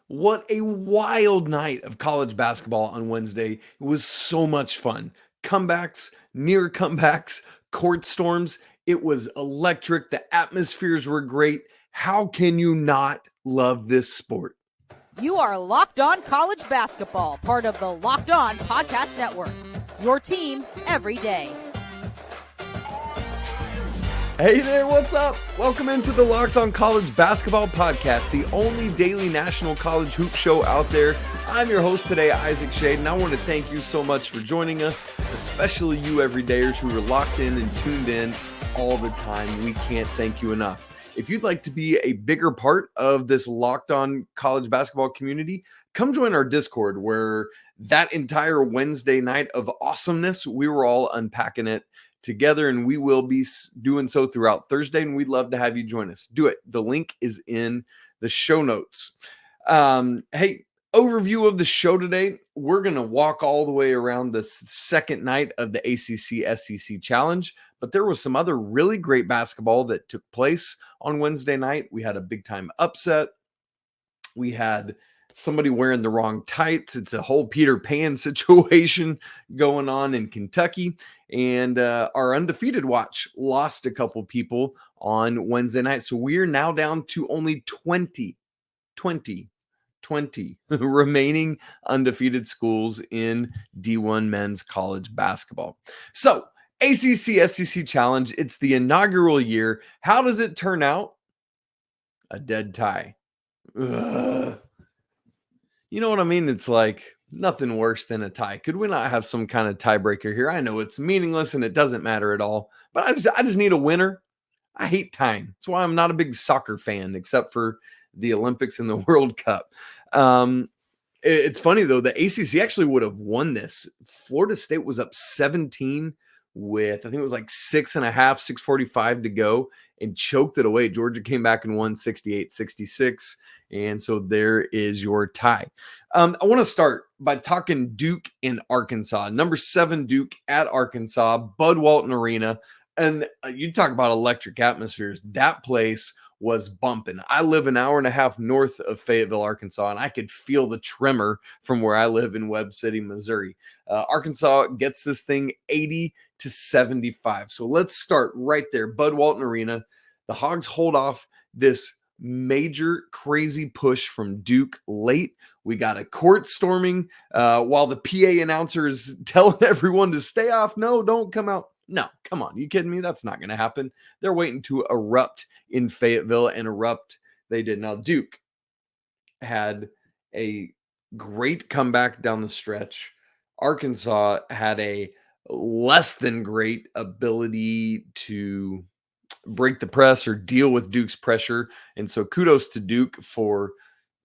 What a wild night of college basketball on Wednesday. It was so much fun. Comebacks, near comebacks, court storms. It was electric. The atmospheres were great. How can you not love this sport? You are Locked On College Basketball, part of the Locked On Podcast Network. Your team every day. Hey there, what's up? Welcome into the Locked On College Basketball Podcast, the only daily national college hoop show out there. I'm your host today, Isaac Shade, and I want to thank you so much for joining us, especially you everydayers who are locked in and tuned in all the time. We can't thank you enough. If you'd like to be a bigger part of this Locked On College Basketball community, come join our Discord where that entire Wednesday night of awesomeness, we were all unpacking it together, and we will be doing so throughout Thursday, and we'd love to have you join us. Do it. The link is in the show notes. Hey, overview of the show today. We're going to walk all the way around the second night of the ACC-SEC Challenge, but there was some other really great basketball that took place on Wednesday night. We had a big-time upset. We had somebody wearing the wrong tights. It's a whole Peter Pan situation going on in Kentucky. And our undefeated watch lost a couple people on Wednesday night. So we're now down to only 20 remaining undefeated schools in D1 men's college basketball. So ACC-SEC Challenge, it's the inaugural year. How does it turn out? A dead tie. Ugh. You know what I mean? It's like nothing worse than a tie. Could we not have some kind of tiebreaker here? I know it's meaningless and it doesn't matter at all, but I just need a winner. I hate tying. That's why I'm not a big soccer fan, except for the Olympics and the World Cup. It's funny, though. The ACC actually would have won this. Florida State was up 17 with, I think it was like 6.5, 6:45 to go, and choked it away. Georgia came back and won 68-66. And so there is your tie. I want to start by talking Duke and Arkansas. Number 7 Duke at Arkansas, Bud Walton Arena. And you talk about electric atmospheres. That place was bumping. I live an hour and a half north of Fayetteville, Arkansas, and I could feel the tremor from where I live in Webb City, Missouri. Arkansas gets this thing 80-75. So let's start right there. Bud Walton Arena. The Hogs hold off this major crazy push from Duke late. We got a court storming while the PA announcer is telling everyone to stay off. No, don't come out. No, come on. You kidding me? That's not going to happen. They're waiting to erupt in Fayetteville, and erupt they did. Now, Duke had a great comeback down the stretch. Arkansas had a less than great ability to break the press or deal with Duke's pressure. And so kudos to Duke for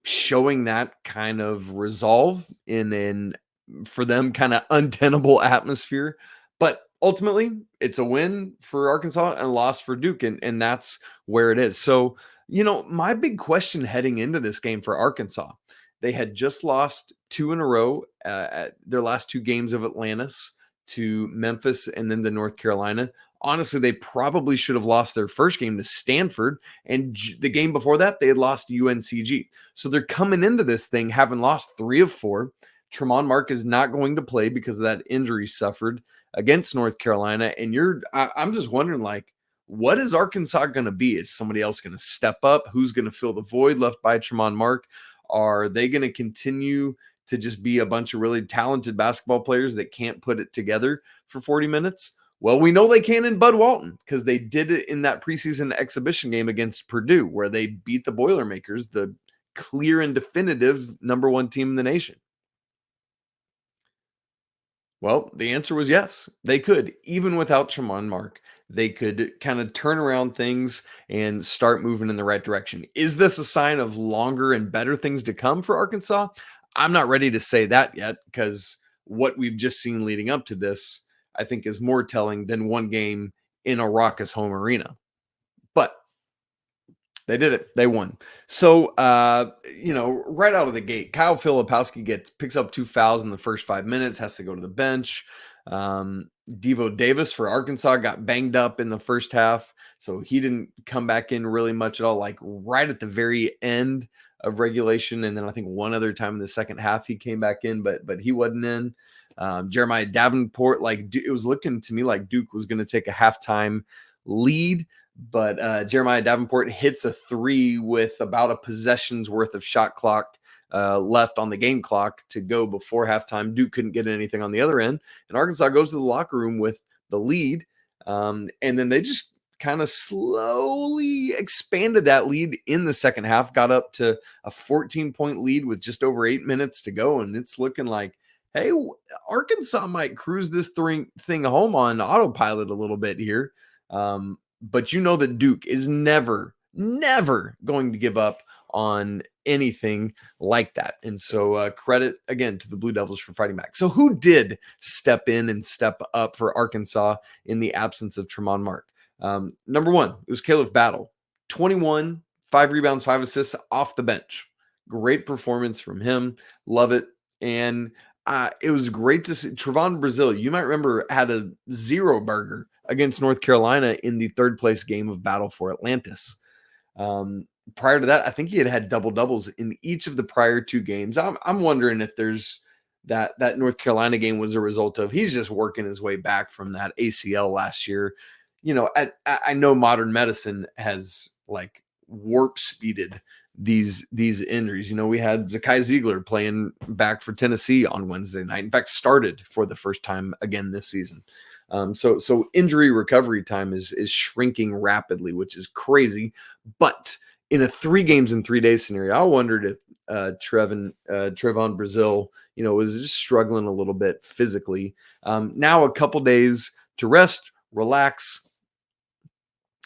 showing that kind of resolve in for them kind of untenable atmosphere. But ultimately, it's a win for Arkansas and a loss for Duke, and that's where it is. So, you know, my big question heading into this game for Arkansas, they had just lost 2 in a row at their last 2 games of Atlantis to Memphis and then to North Carolina. Honestly, they probably should have lost their first game to Stanford, and the game before that, they had lost to UNCG. So they're coming into this thing having lost 3 of 4. Trevon Mark is not going to play because of that injury suffered against North Carolina. And I'm just wondering, like, what is Arkansas going to be? Is somebody else going to step up? Who's going to fill the void left by Trevon Mark? Are they going to continue to just be a bunch of really talented basketball players that can't put it together for 40 minutes? Well, we know they can in Bud Walton because they did it in that preseason exhibition game against Purdue where they beat the Boilermakers, the clear and definitive number 1 team in the nation. Well, the answer was yes, they could. Even without Trevon Mark, they could kind of turn around things and start moving in the right direction. Is this a sign of longer and better things to come for Arkansas? I'm not ready to say that yet because what we've just seen leading up to this, I think, is more telling than one game in a raucous home arena. But they did it. They won. So, right out of the gate, Kyle Filipowski picks up 2 fouls in the first 5 minutes, has to go to the bench. Devo Davis for Arkansas got banged up in the first half, so he didn't come back in really much at all. Like right at the very end of regulation, and then I think one other time in the second half he came back in, but he wasn't in. Jeremiah Davenport, like it was looking to me like Duke was going to take a halftime lead, but Jeremiah Davenport hits a three with about a possession's worth of shot clock left on the game clock to go before halftime. Duke couldn't get anything on the other end, and Arkansas goes to the locker room with the lead, and then they just kind of slowly expanded that lead in the second half, got up to a 14-point lead with just over 8 minutes to go, and it's looking like, hey, Arkansas might cruise this thing home on autopilot a little bit here. But you know that Duke is never going to give up on anything like that. And so credit again to the Blue Devils for fighting back. So who did step in and step up for Arkansas in the absence of Tremont Mark? Number one, it was Khalif Battle. 21, 5 rebounds, 5 assists off the bench. Great performance from him. Love it. And it was great to see Trevon Brazil. You might remember had a 0 burger against North Carolina in the third place game of Battle for Atlantis. Prior to that, I think he had double doubles in each of the prior 2 games. I'm wondering if there's that North Carolina game was a result of he's just working his way back from that ACL last year. You know, I know modern medicine has like warp speeded these injuries. You know, we had Zakai Ziegler playing back for Tennessee on Wednesday night. In fact, started for the first time again this season. So injury recovery time is shrinking rapidly, which is crazy. But in a 3 games in 3 days scenario, I wondered if Trevon Brazil, you know, was just struggling a little bit physically. Now a couple days to rest, relax.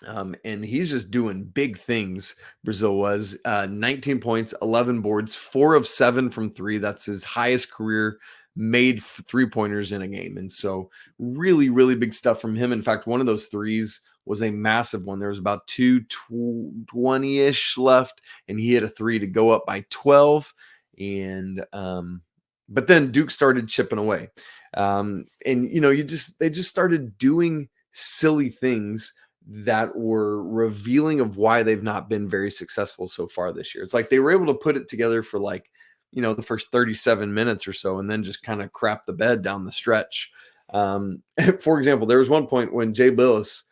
And he's just doing big things. Brazil was 19 points, 11 boards, 4 of 7 from 3. That's his highest career made 3-pointers in a game. And so really, really big stuff from him. In fact, one of those threes was a massive one. There was about 2:20-ish left, and he hit a 3 to go up by 12. And but then Duke started chipping away. And you know, they just started doing silly things that were revealing of why they've not been very successful so far this year. It's like they were able to put it together for like, you know, the first 37 minutes or so, and then just kind of crap the bed down the stretch. For example, there was one point when Jay Billis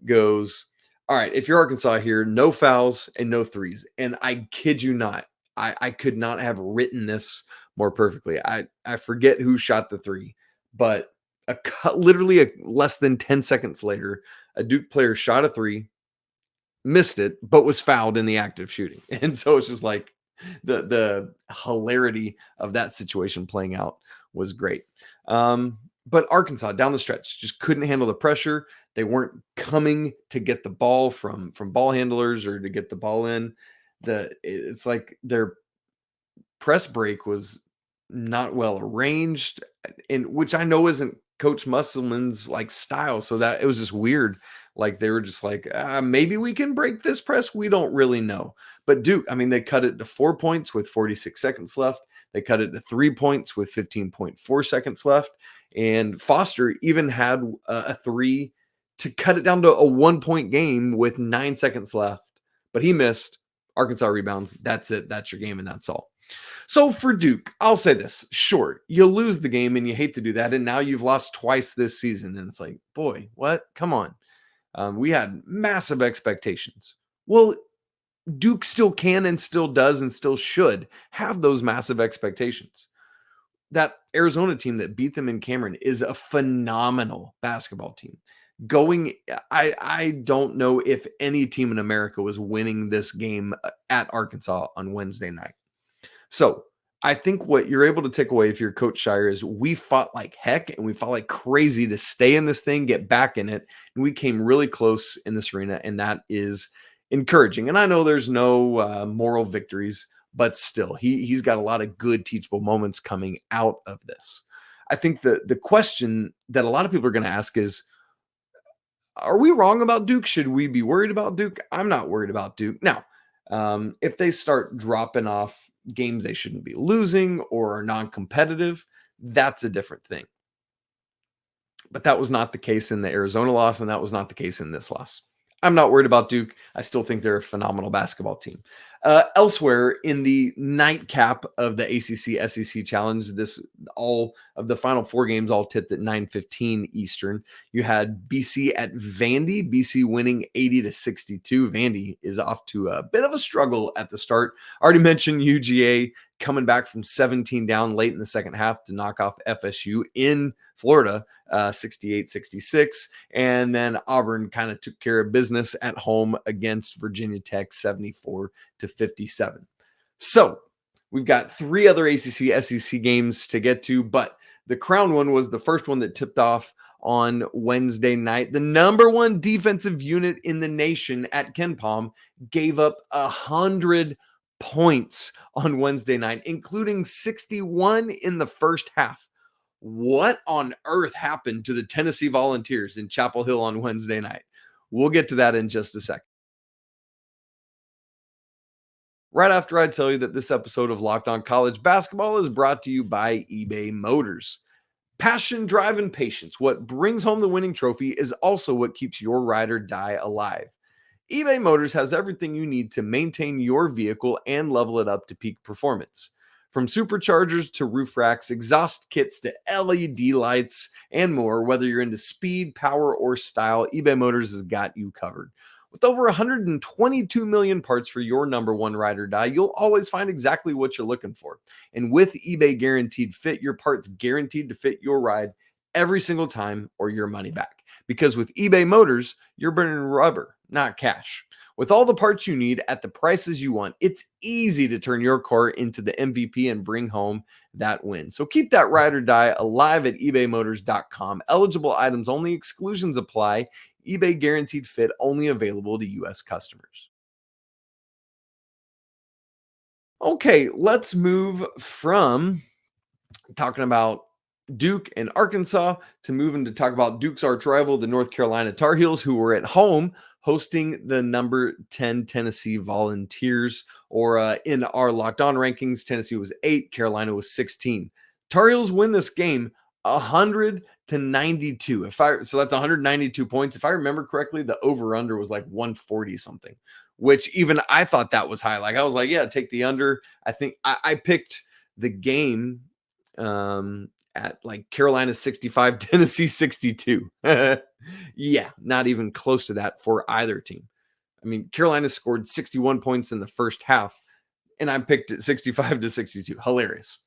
goes, all right, if you're Arkansas here, no fouls and no threes. And I kid you not, I could not have written this more perfectly. I forget who shot the 3, but literally less than 10 seconds later, a Duke player shot a 3, missed it, but was fouled in the act of shooting. And so it's just like the hilarity of that situation playing out was great. But Arkansas down the stretch just couldn't handle the pressure. They weren't coming to get the ball from ball handlers or to get the ball in. It's like their press break was not well arranged, and which I know isn't Coach Musselman's like style. So that it was just weird. Like they were just like, maybe we can break this press. We don't really know. But Duke, I mean, they cut it to 4 points with 46 seconds left. They cut it to 3 points with 15.4 seconds left. And Foster even had a 3 to cut it down to a 1-point game with 9 seconds left. But he missed. Arkansas rebounds. That's it. That's your game, and that's all. So for Duke, I'll say this. Sure, you lose the game, and you hate to do that. And now you've lost twice this season. And it's like, boy, what? Come on. We had massive expectations. Well, Duke still can and still does and still should have those massive expectations. That Arizona team that beat them in Cameron is a phenomenal basketball team. I don't know if any team in America was winning this game at Arkansas on Wednesday night. So I think what you're able to take away if you're Coach Shire is we fought like heck and we fought like crazy to stay in this thing, get back in it. And we came really close in this arena, and that is encouraging. And I know there's no moral victories, but still, he's got a lot of good teachable moments coming out of this. I think the question that a lot of people are going to ask is, are we wrong about Duke? Should we be worried about Duke? I'm not worried about Duke. Now, if they start dropping off games they shouldn't be losing or are non-competitive, that's a different thing. But that was not the case in the Arizona loss, and that was not the case in this loss. I'm not worried about Duke. I still think they're a phenomenal basketball team. Elsewhere in the nightcap of the ACC SEC Challenge, all of the final 4 games all tipped at 9:15 Eastern. You had BC at Vandy, BC winning 80-62. Vandy is off to a bit of a struggle at the start. Already mentioned UGA coming back from 17 down late in the second half to knock off FSU in Florida, 68-66. And then Auburn kind of took care of business at home against Virginia Tech, 74-57. So we've got 3 other ACC SEC games to get to, but the crown one was the first one that tipped off on Wednesday night. The number 1 defensive unit in the nation at KenPom gave up 100 points on Wednesday night, including 61 in the first half. What on earth happened to the Tennessee Volunteers in Chapel Hill on Wednesday night? We'll get to that in just a second. Right after I tell you that this episode of Locked On College Basketball is brought to you by eBay Motors. Passion, drive, and patience. What brings home the winning trophy is also what keeps your ride or die alive. eBay Motors has everything you need to maintain your vehicle and level it up to peak performance. From superchargers to roof racks, exhaust kits to LED lights, and more, whether you're into speed, power, or style, eBay Motors has got you covered. With over 122 million parts for your number 1 ride or die, you'll always find exactly what you're looking for. And with eBay Guaranteed Fit, your part's guaranteed to fit your ride every single time or your money back. Because with eBay Motors, you're burning rubber, not cash. With all the parts you need at the prices you want, it's easy to turn your car into the MVP and bring home that win. So keep that ride or die alive at ebaymotors.com. Eligible items only, exclusions apply. eBay Guaranteed Fit only available to U.S. customers. Okay, let's move from talking about Duke and Arkansas to moving to talk about Duke's arch rival, the North Carolina Tar Heels, who were at home hosting the number 10 Tennessee Volunteers, or in our Locked On rankings, Tennessee was 8, Carolina was 16. Tar Heels win this game 100-92. So that's 192 points. If I remember correctly, the over-under was like 140 something, which even I thought that was high. Like I was like, yeah, take the under. I think I picked the game at like Carolina 65, Tennessee 62. Yeah, not even close to that for either team. I mean, Carolina scored 61 points in the first half, and I picked it 65-62. Hilarious.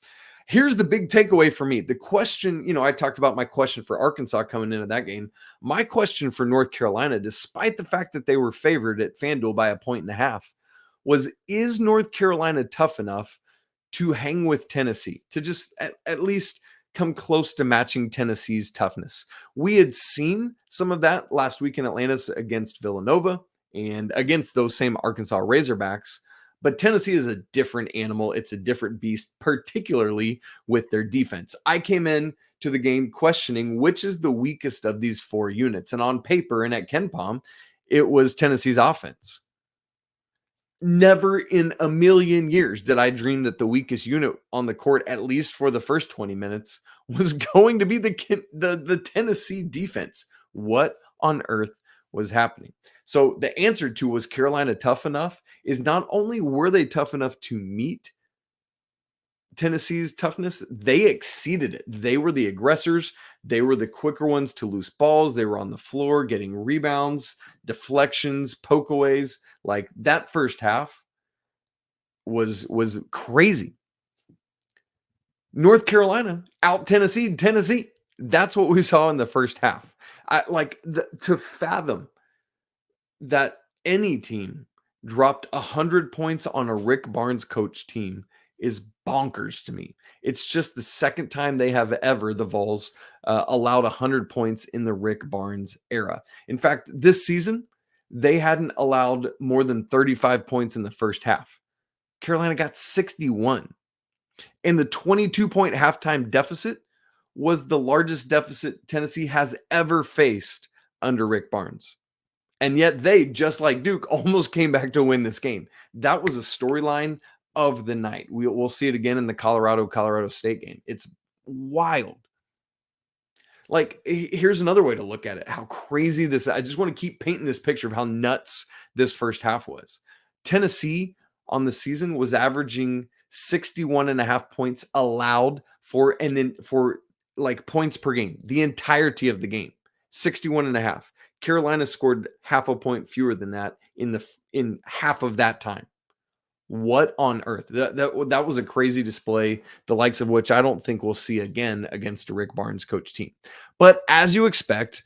Here's the big takeaway for me. The question, I talked about my question for Arkansas coming into that game. My question for North Carolina, despite the fact that they were favored at FanDuel by 1.5, was, is North Carolina tough enough to hang with Tennessee, to just at least come close to matching Tennessee's toughness? We had seen some of that last week in Atlanta against Villanova and against those same Arkansas Razorbacks. But Tennessee is a different animal. It's a different beast, particularly with their defense. I came in to the game questioning which is the weakest of these 4 units. And on paper and at KenPom, it was Tennessee's offense. Never in a million years did I dream that the weakest unit on the court, at least for the first 20 minutes, was going to be the Tennessee defense. What on earth was happening? So the answer to, was Carolina tough enough, is not only were they tough enough to meet Tennessee's toughness, they exceeded it. They were the aggressors. They were the quicker ones to loose balls. They were on the floor getting rebounds, deflections, pokeaways. Like that first half was crazy. North Carolina out Tennessee. That's what we saw in the first half. To fathom that any team dropped 100 points on a Rick Barnes coach team is bonkers to me. It's just the second time they have ever, the Vols, allowed 100 points in the Rick Barnes era. In fact, this season, they hadn't allowed more than 35 points in the first half. Carolina got 61. And the 22-point halftime deficit was the largest deficit Tennessee has ever faced under Rick Barnes. And yet they, just like Duke, almost came back to win this game. That was a storyline of the night. We'll see it again in the Colorado State game. It's wild. Like, here's another way to look at it. How crazy this, I just want to keep painting this picture of how nuts this first half was. Tennessee on the season was averaging 61.5 points allowed for like points per game, the entirety of the game, 61.5. Carolina scored half a point fewer than that in half of that time. What on earth? That was a crazy display, the likes of which I don't think we'll see again against a Rick Barnes coach team. But as you expect,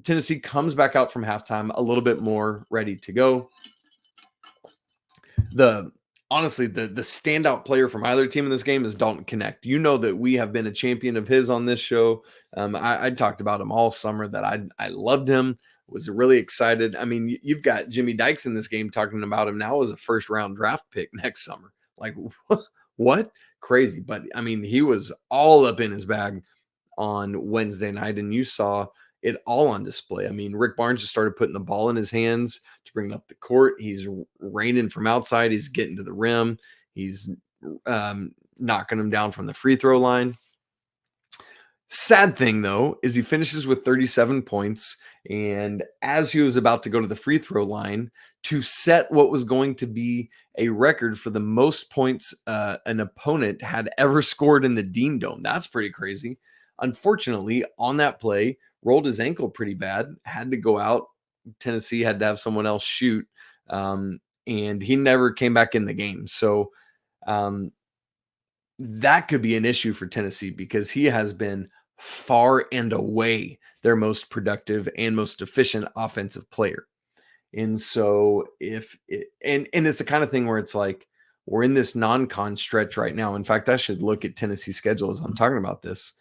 Tennessee comes back out from halftime a little bit more ready to go. Honestly, the standout player from either team in this game is Dalton Connect. You know that we have been a champion of his on this show. I talked about him all summer, that I loved him, was really excited. I mean, you've got Jimmy Dykes in this game talking about him now as a first-round draft pick next summer. Like, what? Crazy. But, I mean, he was all up in his bag on Wednesday night, and you saw it all on display. I mean, Rick Barnes just started putting the ball in his hands to bring up the court. He's raining from outside. He's getting to the rim. He's knocking him down from the free throw line. Sad thing, though, is he finishes with 37 points. And as he was about to go to the free throw line to set what was going to be a record for the most points an opponent had ever scored in the Dean Dome. That's pretty crazy. Unfortunately, on that play, rolled his ankle pretty bad, had to go out. Tennessee had to have someone else shoot, and he never came back in the game. So that could be an issue for Tennessee, because he has been far and away their most productive and most efficient offensive player. And so it's the kind of thing where it's like, we're in this non-con stretch right now. In fact, I should look at Tennessee's schedule as I'm talking about this,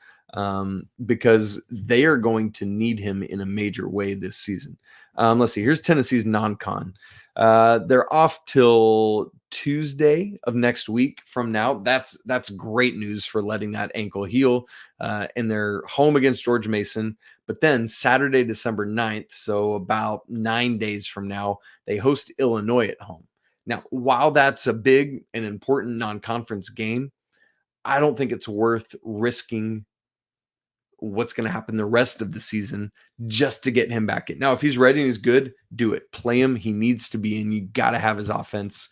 because they are going to need him in a major way this season. Let's see. Here's Tennessee's non-con. They're off till Tuesday of next week from now. That's great news for letting that ankle heal. And they're home against George Mason. But then Saturday, December 9th, so about 9 days from now, they host Illinois at home. Now, while that's a big and important non-conference game, I don't think it's worth risking what's going to happen the rest of the season just to get him back in. Now, if he's ready and he's good, do it. Play him. He needs to be in. You got to have his offense.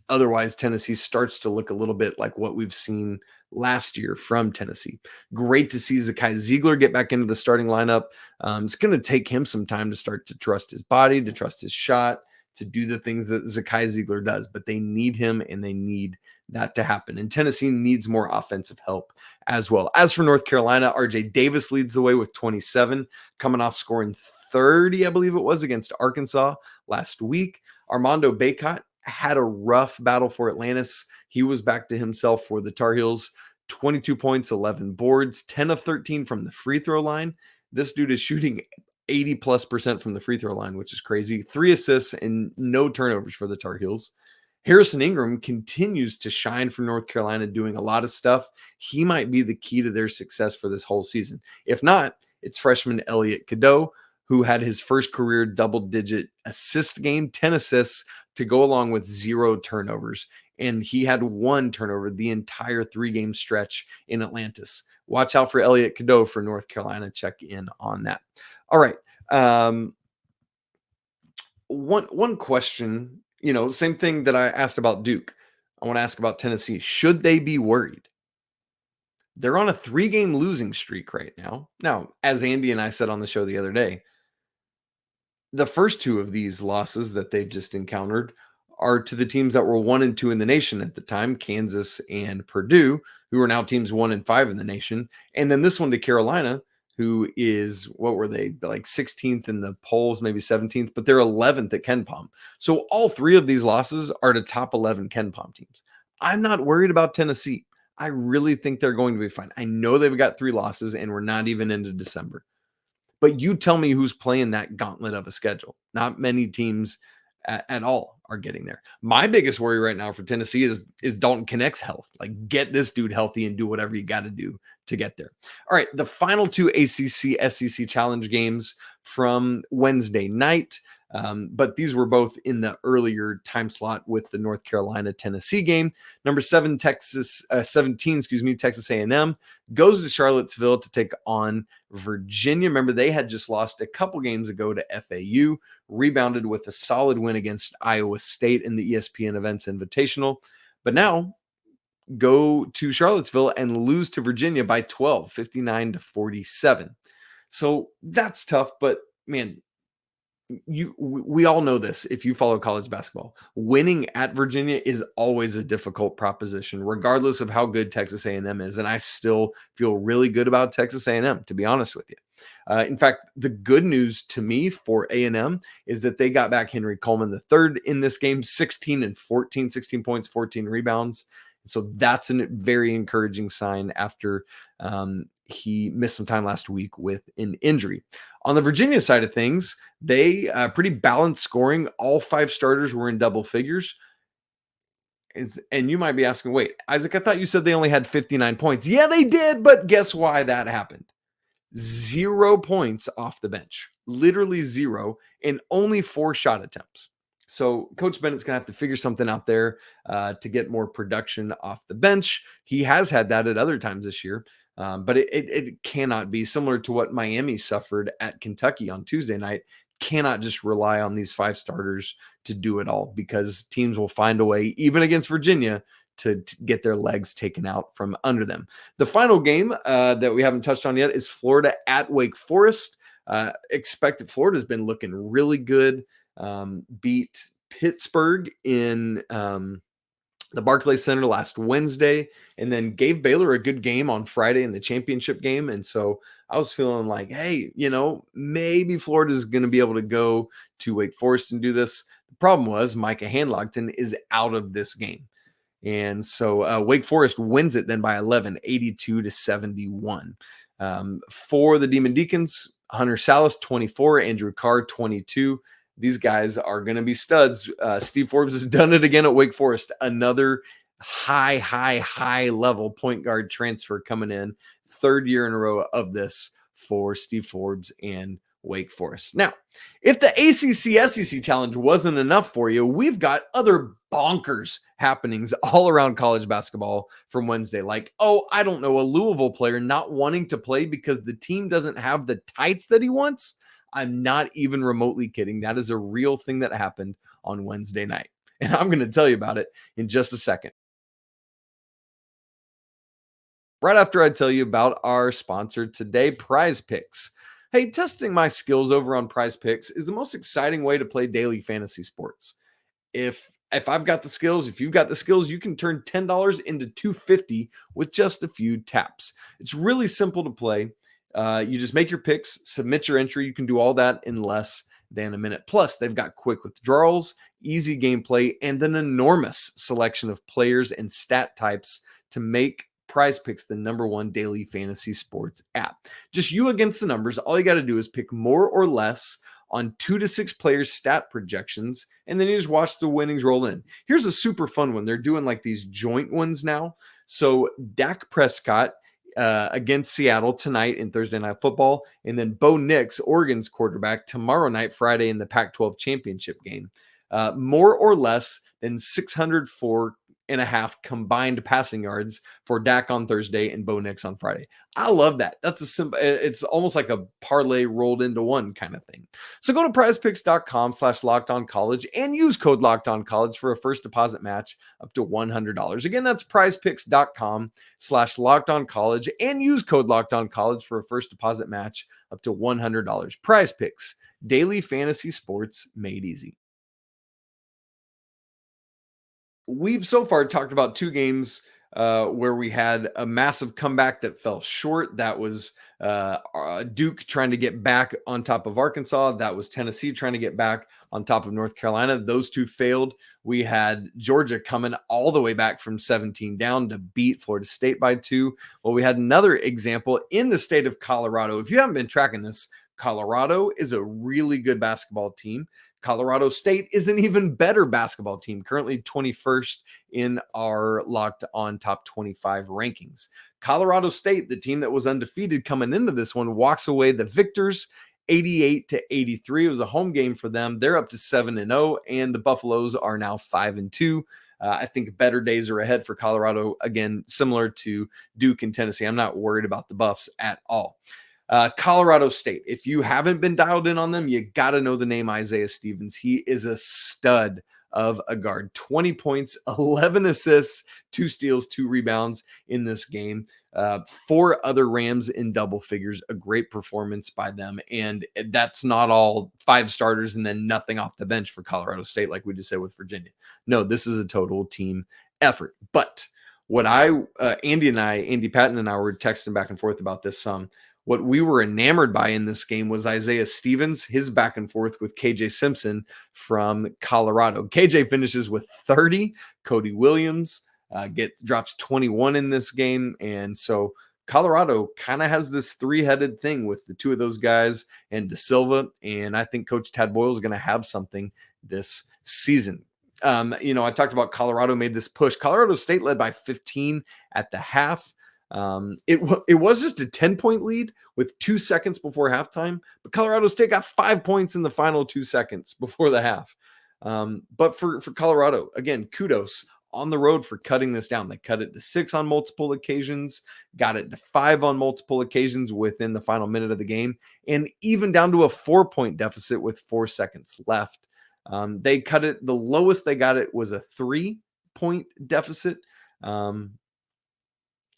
Otherwise, Tennessee starts to look a little bit like what we've seen last year from Tennessee. Great to see Zakai Ziegler get back into the starting lineup. It's going to take him some time to start to trust his body, to trust his shot, to do the things that Zakai Ziegler does, but they need him, and they need that to happen. And Tennessee needs more offensive help as well. As for North Carolina, RJ Davis leads the way with 27, coming off scoring 30, I believe it was, against Arkansas last week. Armando Bacot had a rough battle for Atlantis. He was back to himself for the Tar Heels. 22 points, 11 boards, 10 of 13 from the free throw line. This dude is shooting 80+% from the free throw line, which is crazy. 3 assists and no turnovers for the Tar Heels. Harrison Ingram continues to shine for North Carolina, doing a lot of stuff. He might be the key to their success for this whole season. If not, it's freshman Elliot Cadeau, who had his first career double-digit assist game, 10 assists, to go along with 0 turnovers. And he had 1 turnover the entire 3-game stretch in Atlantis. Watch out for Elliot Cadeau for North Carolina. Check in on that. All right. One question, same thing that I asked about Duke. I want to ask about Tennessee. Should they be worried? They're on a 3-game losing streak right now. Now, as Andy and I said on the show the other day, the first 2 of these losses that they've just encountered are to the teams that were 1 and 2 in the nation at the time, Kansas and Purdue, who are now teams 1 and 5 in the nation. And then this one to Carolina, who is, what were they, like 16th in the polls, maybe 17th, but they're 11th at KenPom. So all 3 of these losses are to top 11 KenPom teams. I'm not worried about Tennessee. I really think they're going to be fine. I know they've got 3 losses, and we're not even into December. But you tell me who's playing that gauntlet of a schedule. Not many teams at all are getting there. My biggest worry right now for Tennessee is Dalton Connect's health. Like, get this dude healthy and do whatever you got to do to get there. All right, the final 2 ACC SEC challenge games from Wednesday night. But these were both in the earlier time slot with the North Carolina-Tennessee game. Number 17, Texas A&M goes to Charlottesville to take on Virginia. Remember, they had just lost a couple games ago to FAU, rebounded with a solid win against Iowa State in the ESPN Events Invitational. But now go to Charlottesville and lose to Virginia by 12, 59-47. So that's tough, but man, we all know this. If you follow college basketball, winning at Virginia is always a difficult proposition, regardless of how good Texas A&M is. And I still feel really good about Texas A&M, to be honest with you. In fact, the good news to me for A&M is that they got back Henry Coleman III in this game, 16 points, 14 rebounds. So that's a very encouraging sign after he missed some time last week with an injury. On the Virginia side of things, they pretty balanced scoring. All 5 starters were in double figures. And you might be asking, wait, Isaac, I thought you said they only had 59 points. Yeah, they did, but guess why that happened? 0 points off the bench, literally 0, and only 4 shot attempts. So Coach Bennett's going to have to figure something out there to get more production off the bench. He has had that at other times this year, but it cannot be similar to what Miami suffered at Kentucky on Tuesday night. Cannot just rely on these 5 starters to do it all, because teams will find a way, even against Virginia, to get their legs taken out from under them. The final game that we haven't touched on yet is Florida at Wake Forest. Expected Florida's been looking really good. Beat Pittsburgh in the Barclays Center last Wednesday, and then gave Baylor a good game on Friday in the championship game. And so I was feeling like, hey, maybe Florida's going to be able to go to Wake Forest and do this. The problem was Micah Handlogton is out of this game. And so Wake Forest wins it then by 11, 82-71. For the Demon Deacons, Hunter Salas, 24, Andrew Carr, 22. These guys are going to be studs. Steve Forbes has done it again at Wake Forest. Another high level point guard transfer coming in. 3rd year in a row of this for Steve Forbes and Wake Forest. Now, if the ACC SEC challenge wasn't enough for you, we've got other bonkers happenings all around college basketball from Wednesday. Like, a Louisville player not wanting to play because the team doesn't have the tights that he wants. I'm not even remotely kidding. That is a real thing that happened on Wednesday night. And I'm going to tell you about it in just a second. Right after I tell you about our sponsor today, Prize Picks. Hey, testing my skills over on Prize Picks is the most exciting way to play daily fantasy sports. If I've got the skills, if you've got the skills, you can turn $10 into $250 with just a few taps. It's really simple to play. You just make your picks, submit your entry. You can do all that in less than a minute. Plus, they've got quick withdrawals, easy gameplay, and an enormous selection of players and stat types to make Prize Picks the #1 daily fantasy sports app. Just you against the numbers. All you got to do is pick more or less on 2 to 6 players' stat projections, and then you just watch the winnings roll in. Here's a super fun one. They're doing like these joint ones now. So Dak Prescott against Seattle tonight in Thursday Night Football, and then Bo Nix, Oregon's quarterback, tomorrow night, Friday, in the Pac-12 championship game. More or less than 604.5 combined passing yards for Dak on Thursday and Bo Nix on Friday. I love that. That's a simple, it's almost like a parlay rolled into one kind of thing. So go to prizepicks.com/lockedoncollege and use code lockedoncollege for a first deposit match up to $100. Again, that's prizepicks.com/lockedoncollege and use code lockedoncollege for a first deposit match up to $100. Prize Picks, daily fantasy sports made easy. We've so far talked about 2 games where we had a massive comeback that fell short. That was Duke trying to get back on top of Arkansas. That was Tennessee trying to get back on top of North Carolina. Those 2 failed. We had Georgia coming all the way back from 17 down to beat Florida State by 2. Well, we had another example in the state of Colorado. If you haven't been tracking this, Colorado is a really good basketball team. Colorado State is an even better basketball team, currently 21st in our Locked On Top 25 rankings. Colorado State, the team that was undefeated coming into this one, walks away the victors 88-83. It was a home game for them. They're up to 7-0, and the Buffaloes are now 5-2. I think better days are ahead for Colorado. Again, similar to Duke and Tennessee. I'm not worried about the Buffs at all. Colorado State. If you haven't been dialed in on them, you got to know the name Isaiah Stevens. He is a stud of a guard. 20 points, 11 assists, 2 steals, 2 rebounds in this game. 4 other Rams in double figures. A great performance by them. And that's not all 5 starters and then nothing off the bench for Colorado State like we just said with Virginia. No, this is a total team effort. But what Andy Patton and I were texting back and forth about this some. What we were enamored by in this game was Isaiah Stevens, his back and forth with KJ Simpson from Colorado. KJ finishes with 30. Cody Williams drops 21 in this game. And so Colorado kind of has this 3-headed thing with the 2 of those guys and De Silva. And I think Coach Tad Boyle is going to have something this season. I talked about Colorado made this push. Colorado State led by 15 at the half. It was just a 10-point lead with 2 seconds before halftime, but Colorado State got 5 points in the final 2 seconds before the half. But for Colorado, again, kudos on the road for cutting this down. They cut it to 6 on multiple occasions, got it to 5 on multiple occasions within the final minute of the game, and even down to a 4-point deficit with 4 seconds left. They cut it. The lowest they got it was a 3-point deficit.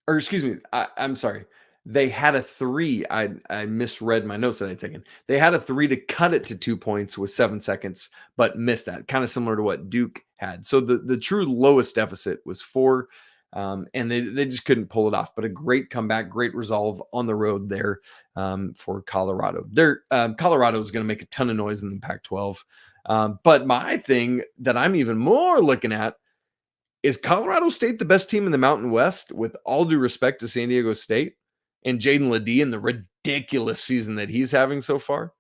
Or excuse me, I'm sorry. They had a 3. I misread my notes that I'd taken. They had a 3 to cut it to 2 points with 7 seconds, but missed that. Kind of similar to what Duke had. So the true lowest deficit was 4, and they just couldn't pull it off. But a great comeback, great resolve on the road there for Colorado. Colorado is going to make a ton of noise in the Pac-12. But my thing that I'm even more looking at, is Colorado State the best team in the Mountain West, with all due respect to San Diego State and Jaden Ledee and the ridiculous season that he's having so far?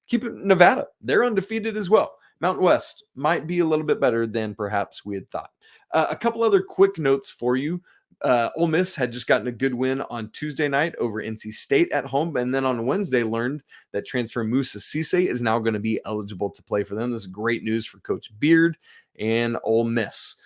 Keep it Nevada. They're undefeated as well. Mountain West might be a little bit better than perhaps we had thought. A couple other quick notes for you. Ole Miss had just gotten a good win on Tuesday night over NC State at home, and then on Wednesday learned that transfer Musa Cisse is now going to be eligible to play for them. This is great news for Coach Beard and Ole Miss.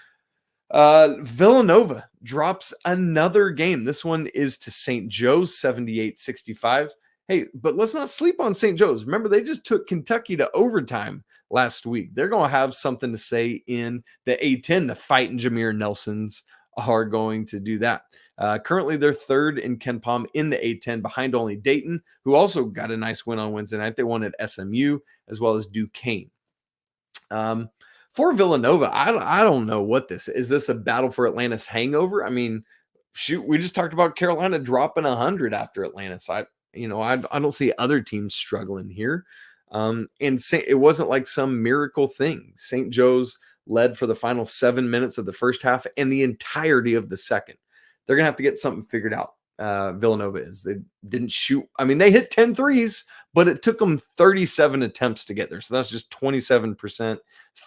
Villanova drops another game. This one is to St. Joe's, 78-65. Hey, but let's not sleep on St. Joe's. Remember, they just took Kentucky to overtime last week. They're going to have something to say in the A-10. The fight and Jameer Nelsons are going to do that. Currently, they're 3rd in KenPom in the A-10, behind only Dayton, who also got a nice win on Wednesday night. They won at SMU as well as Duquesne. For Villanova, I don't know what this is. Is this a battle for Atlantis hangover? I mean, shoot, we just talked about Carolina dropping 100 after Atlantis. I don't see other teams struggling here. It wasn't like some miracle thing. St. Joe's led for the final 7 minutes of the first half and the entirety of the second. They're going to have to get something figured out. Villanova is. They didn't shoot. I mean, they hit 10 threes, but it took them 37 attempts to get there. So that's just 27%,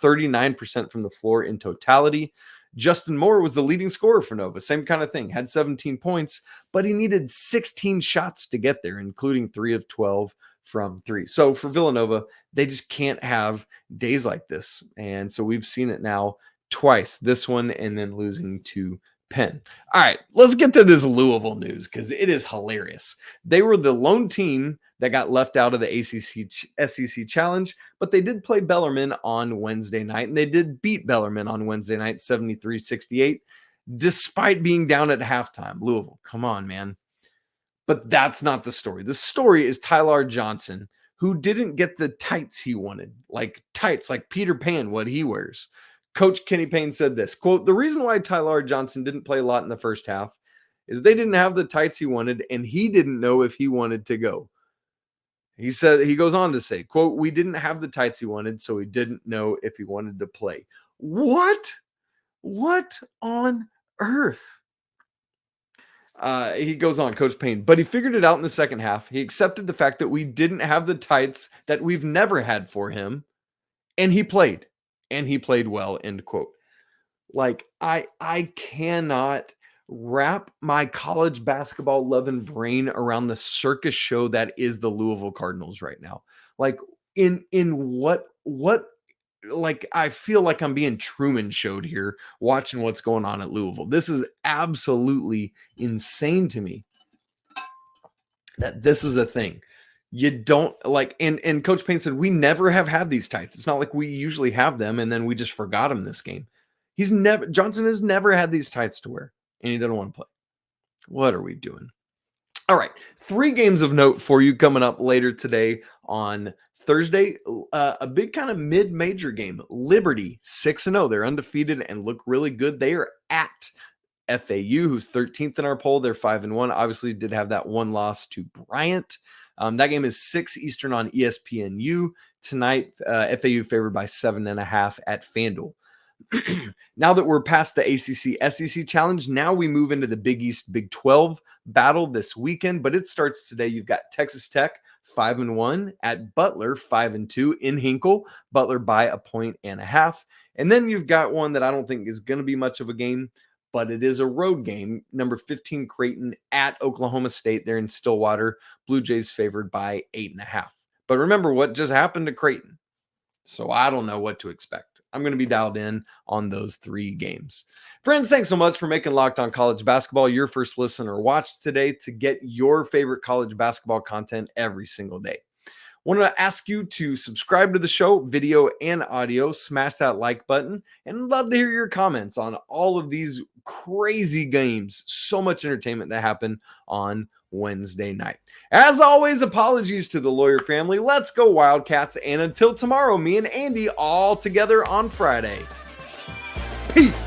39% from the floor in totality. Justin Moore was the leading scorer for Nova. Same kind of thing. Had 17 points, but he needed 16 shots to get there, including 3 of 12 from 3. So for Villanova, they just can't have days like this. And so we've seen it now twice, this one and then losing to Penn. All right, let's get to this Louisville news because it is hilarious. They were the lone team that got left out of the ACC-SEC challenge, but they did play Bellarmine on Wednesday night, and they did beat Bellarmine on Wednesday night, 73-68, despite being down at halftime. Louisville, come on, man. But that's not the story. The story is Ty-Laur Johnson, who didn't get the tights he wanted, like tights, like Peter Pan, what he wears. Coach Kenny Payne said this, quote, "The reason why Ty-Laur Johnson didn't play a lot in the first half is they didn't have the tights he wanted, and he didn't know if he wanted to go." He goes on to say, quote, "We didn't have the tights he wanted, so he didn't know if he wanted to play." What? What on earth? He goes on, Coach Payne, "But he figured it out in the second half. He accepted the fact that we didn't have the tights that we've never had for him, and he played well," end quote. Like, I cannot wrap my college basketball loving brain around the circus show that is the Louisville Cardinals right now. Like in what like I feel like I'm being Truman showed here watching what's going on at Louisville. This is absolutely insane to me that this is a thing. You don't like, and Coach Payne said, we never have had these tights. It's not like we usually have them and then we just forgot them this game. Johnson has never had these tights to wear and he doesn't want to play. What are we doing? All right. 3 games of note for you coming up later today on Thursday. A big kind of mid-major game. Liberty 6-0. They're undefeated and look really good. They are at FAU, who's 13th in our poll. They're 5-1. Obviously did have that one loss to Bryant. That game is 6 Eastern on ESPNU. Tonight, FAU favored by 7.5 at FanDuel. Now that we're past the ACC-SEC challenge, now we move into the Big East Big 12 battle this weekend, but it starts today. You've got Texas Tech 5-1 at Butler 5-2 in Hinkle. Butler by 1.5. And then you've got one that I don't think is going to be much of a game, but it is a road game. Number 15 Creighton at Oklahoma State. They're in Stillwater. Blue Jays favored by 8.5. But remember what just happened to Creighton. So I don't know what to expect. I'm going to be dialed in on those 3 games. Friends, thanks so much for making Locked On College Basketball your first listen or watch today to get your favorite college basketball content every single day. I want to ask you to subscribe to the show, video and audio, smash that like button, and love to hear your comments on all of these crazy games. So much entertainment that happened on Wednesday night. As always, apologies to the Lawyer family. Let's go Wildcats. And until tomorrow, me and Andy all together on Friday. Peace.